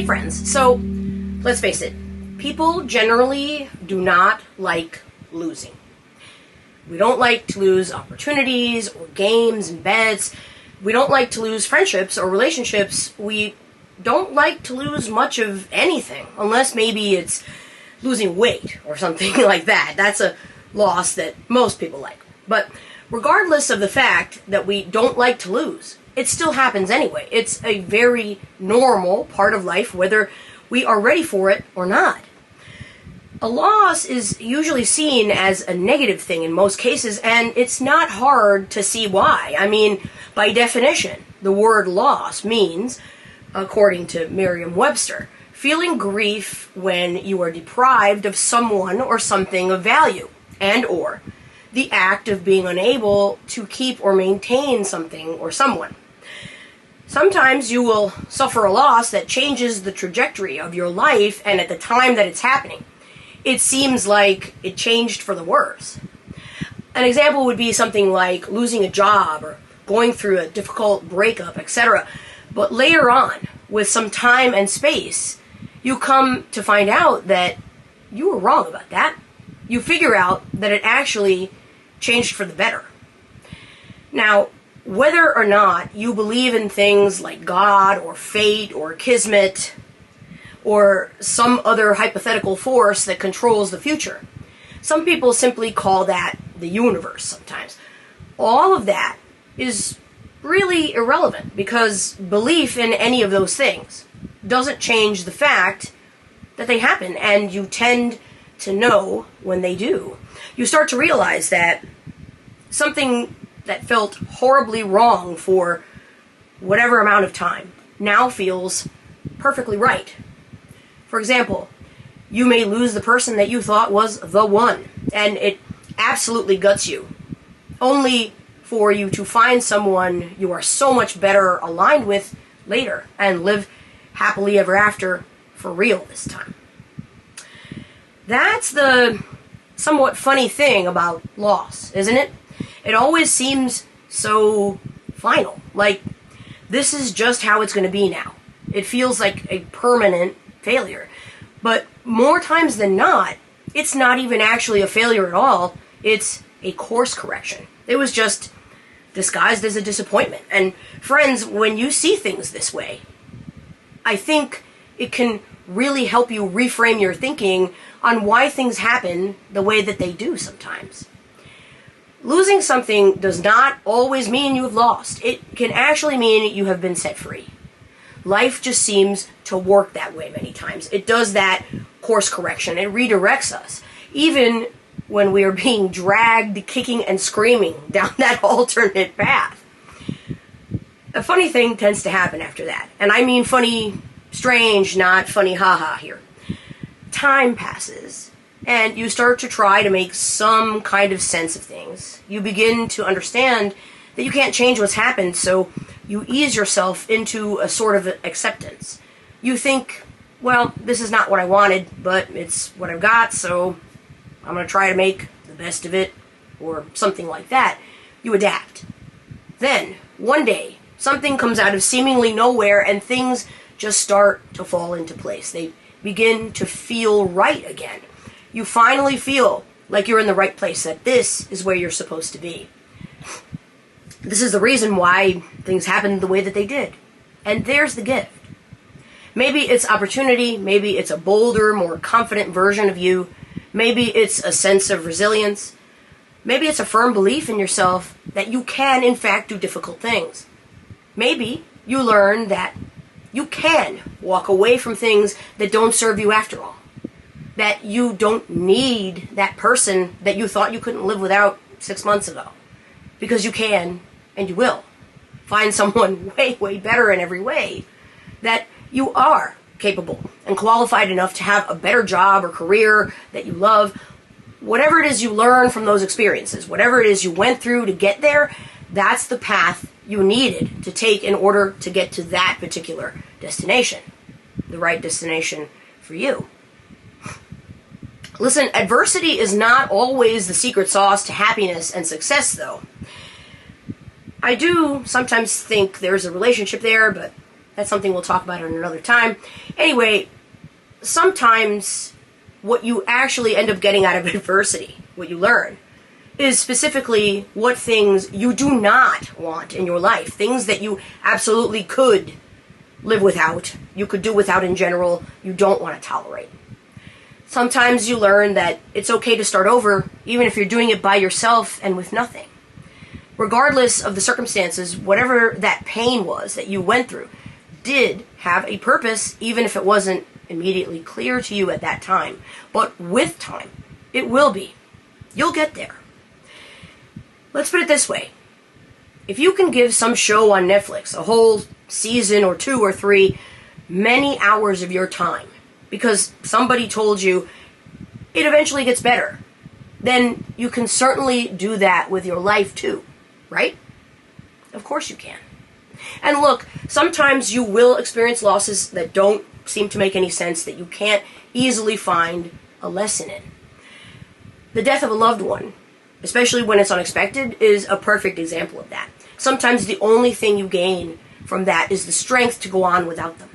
Hey friends, so let's face it, people generally do not like losing. We don't like to lose opportunities or games and bets. We don't like to lose friendships or relationships. We don't like to lose much of anything, unless maybe it's losing weight or something like that. That's a loss that most people like. But regardless of the fact that we don't like to lose, it still happens anyway. It's a very normal part of life, whether we are ready for it or not. A loss is usually seen as a negative thing in most cases, and it's not hard to see why. I mean, by definition, the word loss means, according to Merriam-Webster, feeling grief when you are deprived of someone or something of value, and or the act of being unable to keep or maintain something or someone. Sometimes you will suffer a loss that changes the trajectory of your life, and at the time that it's happening, it seems like it changed for the worse. An example would be something like losing a job or going through a difficult breakup, etc. But later on, with some time and space, you come to find out that you were wrong about that. You figure out that it actually changed for the better. Now, whether or not you believe in things like God or fate or kismet or some other hypothetical force that controls the future, some people simply call that the universe sometimes. All of that is really irrelevant, because belief in any of those things doesn't change the fact that they happen, and you tend to know when they do. You start to realize that something that felt horribly wrong for whatever amount of time now feels perfectly right. For example, you may lose the person that you thought was the one, and it absolutely guts you, only for you to find someone you are so much better aligned with later and live happily ever after for real this time. That's the somewhat funny thing about loss, isn't it? It always seems so final, like this is just how it's going to be now. It feels like a permanent failure. But more times than not, it's not even actually a failure at all. It's a course correction. It was just disguised as a disappointment. And friends, when you see things this way, I think it can really help you reframe your thinking on why things happen the way that they do sometimes. Losing something does not always mean you have lost. It can actually mean you have been set free. Life just seems to work that way many times. It does that course correction. It redirects us, even when we are being dragged kicking and screaming down that alternate path. A funny thing tends to happen after that. And I mean funny, strange, not funny haha here. Time passes, and you start to try to make some kind of sense of things. You begin to understand that you can't change what's happened, so you ease yourself into a sort of acceptance. You think, well, this is not what I wanted, but it's what I've got, so I'm going to try to make the best of it, or something like that. You adapt. Then, one day, something comes out of seemingly nowhere, and things just start to fall into place. They begin to feel right again. You finally feel like you're in the right place, that this is where you're supposed to be. This is the reason why things happened the way that they did. And there's the gift. Maybe it's opportunity, maybe it's a bolder, more confident version of you, maybe it's a sense of resilience, maybe it's a firm belief in yourself that you can, in fact, do difficult things. Maybe you learn that you can walk away from things that don't serve you after all. That you don't need that person that you thought you couldn't live without 6 months ago. Because you can, and you will, find someone way, way better in every way. That you are capable and qualified enough to have a better job or career that you love. Whatever it is you learn from those experiences, whatever it is you went through to get there, that's the path you needed to take in order to get to that particular destination. The right destination for you. Listen, adversity is not always the secret sauce to happiness and success, though. I do sometimes think there's a relationship there, but that's something we'll talk about at another time. Anyway, sometimes what you actually end up getting out of adversity, what you learn, is specifically what things you do not want in your life. Things that you absolutely could live without, you could do without in general, you don't want to tolerate. Sometimes you learn that it's okay to start over, even if you're doing it by yourself and with nothing. Regardless of the circumstances, whatever that pain was that you went through did have a purpose, even if it wasn't immediately clear to you at that time. But with time, it will be. You'll get there. Let's put it this way. If you can give some show on Netflix, a whole season or 2 or 3, many hours of your time, because somebody told you it eventually gets better, then you can certainly do that with your life too, right? Of course you can. And look, sometimes you will experience losses that don't seem to make any sense, that you can't easily find a lesson in. The death of a loved one, especially when it's unexpected, is a perfect example of that. Sometimes the only thing you gain from that is the strength to go on without them.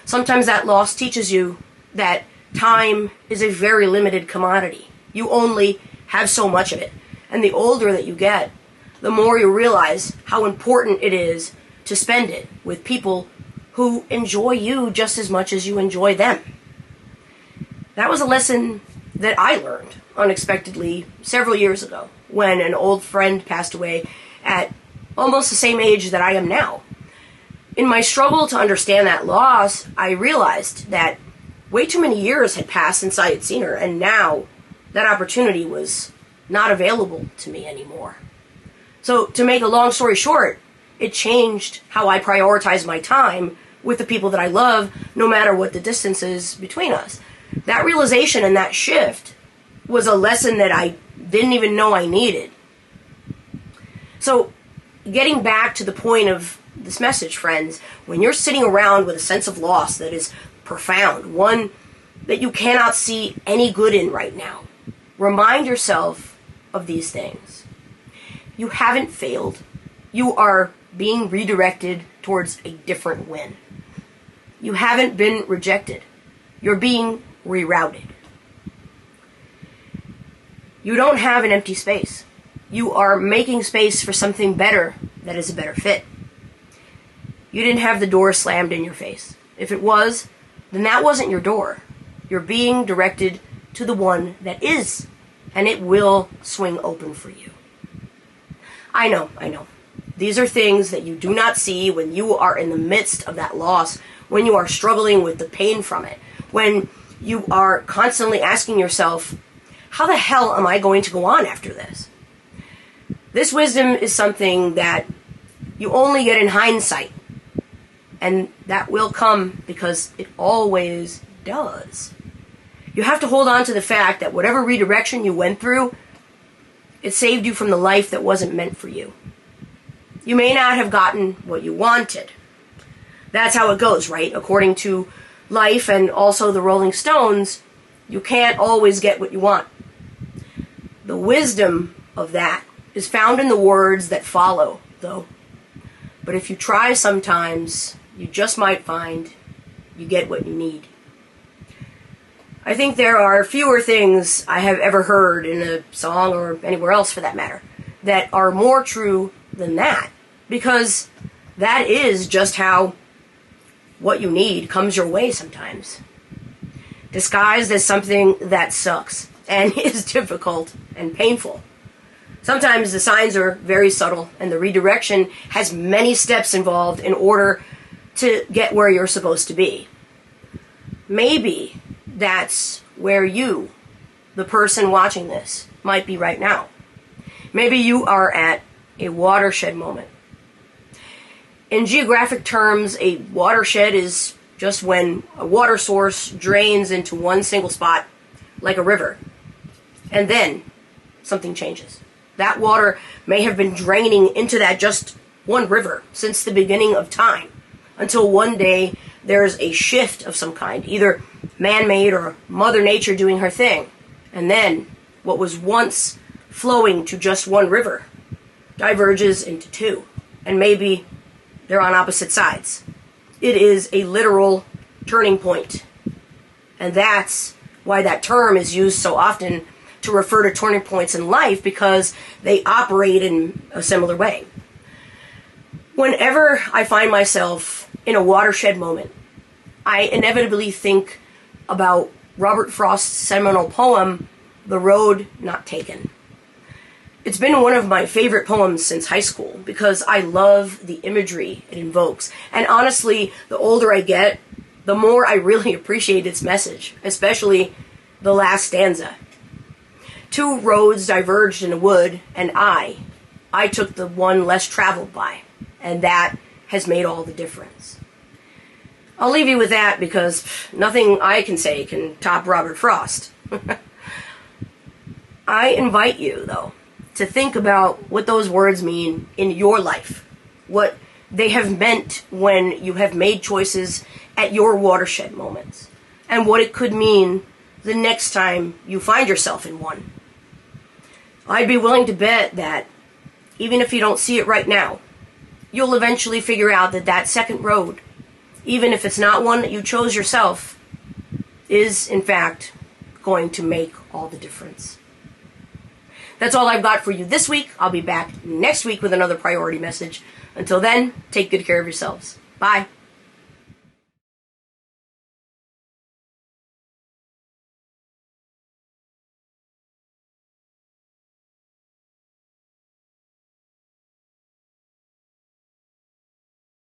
Sometimes that loss teaches you that time is a very limited commodity. You only have so much of it. And the older that you get, the more you realize how important it is to spend it with people who enjoy you just as much as you enjoy them. That was a lesson that I learned unexpectedly several years ago when an old friend passed away at almost the same age that I am now. In my struggle to understand that loss, I realized that way too many years had passed since I had seen her, and now that opportunity was not available to me anymore. So, to make a long story short, it changed how I prioritize my time with the people that I love, no matter what the distance is between us. That realization and that shift was a lesson that I didn't even know I needed. So, getting back to the point of this message, friends, when you're sitting around with a sense of loss that is profound, one that you cannot see any good in right now, remind yourself of these things. You haven't failed. You are being redirected towards a different win. You haven't been rejected. You're being rerouted. You don't have an empty space. You are making space for something better that is a better fit. You didn't have the door slammed in your face. If it was, then that wasn't your door. You're being directed to the one that is, and it will swing open for you. I know. These are things that you do not see when you are in the midst of that loss, when you are struggling with the pain from it, when you are constantly asking yourself, how the hell am I going to go on after this? This wisdom is something that you only get in hindsight. And that will come because it always does. You have to hold on to the fact that whatever redirection you went through, it saved you from the life that wasn't meant for you. You may not have gotten what you wanted. That's how it goes, right? According to life and also the Rolling Stones, you can't always get what you want. The wisdom of that is found in the words that follow, though. But if you try sometimes, you just might find you get what you need. I think there are fewer things I have ever heard in a song, or anywhere else for that matter, that are more true than that. Because that is just how what you need comes your way sometimes. Disguised as something that sucks and is difficult and painful. Sometimes the signs are very subtle, and the redirection has many steps involved in order to get where you're supposed to be. Maybe that's where you, the person watching this, might be right now. Maybe you are at a watershed moment. In geographic terms, a watershed is just when a water source drains into one single spot, like a river, and then something changes. That water may have been draining into that just one river since the beginning of time, until one day there's a shift of some kind, either man-made or Mother Nature doing her thing, and then what was once flowing to just one river diverges into two, and maybe they're on opposite sides. It is a literal turning point. And that's why that term is used so often to refer to turning points in life, because they operate in a similar way. Whenever I find myself in a watershed moment, I inevitably think about Robert Frost's seminal poem, The Road Not Taken. It's been one of my favorite poems since high school because I love the imagery it invokes. And honestly, the older I get, the more I really appreciate its message, especially the last stanza. Two roads diverged in a wood, and I took the one less traveled by, and that has made all the difference. I'll leave you with that because nothing I can say can top Robert Frost. I invite you, though, to think about what those words mean in your life, what they have meant when you have made choices at your watershed moments, and what it could mean the next time you find yourself in one. I'd be willing to bet that, even if you don't see it right now, you'll eventually figure out that that second road, even if it's not one that you chose yourself, is, in fact, going to make all the difference. That's all I've got for you this week. I'll be back next week with another priority message. Until then, take good care of yourselves. Bye.